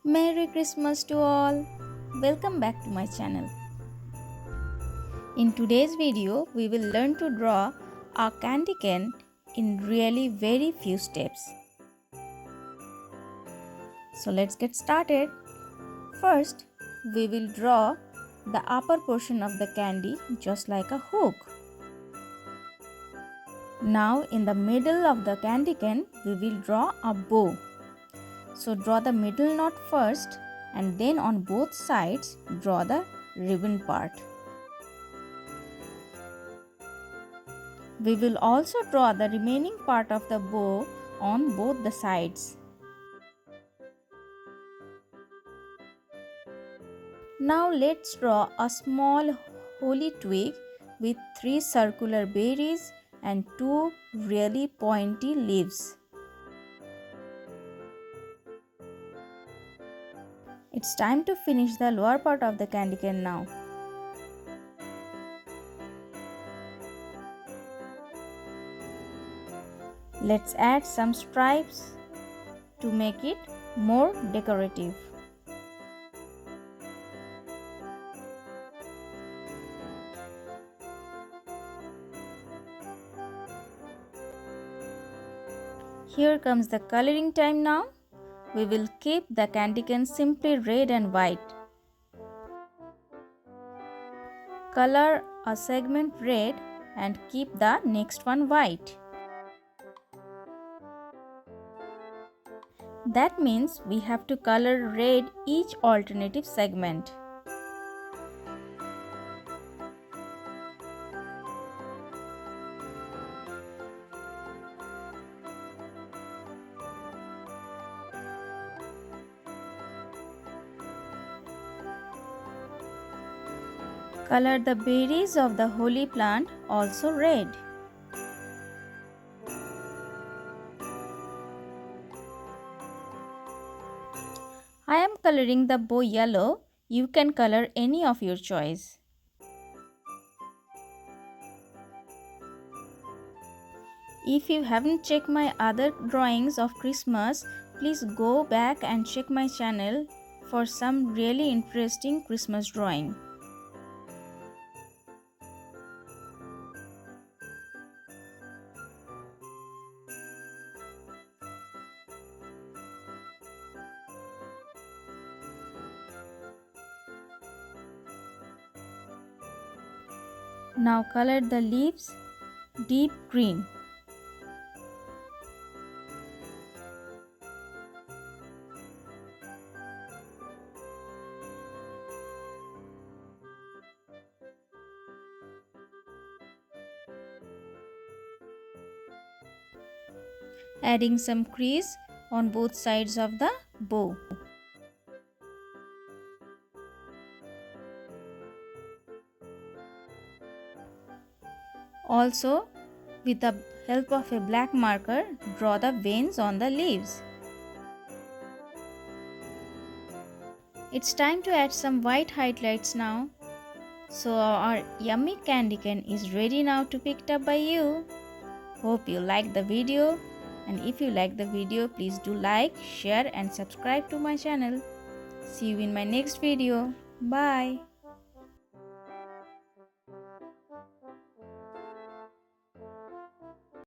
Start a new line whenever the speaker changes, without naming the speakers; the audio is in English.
Merry Christmas to all! Welcome back to my channel. In today's video, we will learn to draw a candy cane in really very few steps. So let's get started. First, we will draw the upper portion of the candy just like a hook. Now in the middle of the candy cane, we will draw a bow. So draw the middle knot first and then on both sides draw the ribbon part. We will also draw the remaining part of the bow on both the sides. Now let's draw a small holly twig with 3 circular berries and 2 really pointy leaves. It's time to finish the lower part of the candy cane now. Let's add some stripes to make it more decorative. Here comes the coloring time now. We will keep the candy cane simply red and white. Color a segment red and keep the next one white. That means we have to color red each alternative segment. Color the berries of the holly plant also red. I am coloring the bow yellow. You can color any of your choice. If you haven't checked my other drawings of Christmas, please go back and check my channel for some really interesting Christmas drawing. Now color the leaves deep green. Adding some crease on both sides of the bow. Also, with the help of a black marker, draw the veins on the leaves. It's time to add some white highlights now. So our yummy candy cane is ready now to be picked up by you. Hope you liked the video, and if you like the video, please do like, share and subscribe to my channel. See you in my next video. Bye.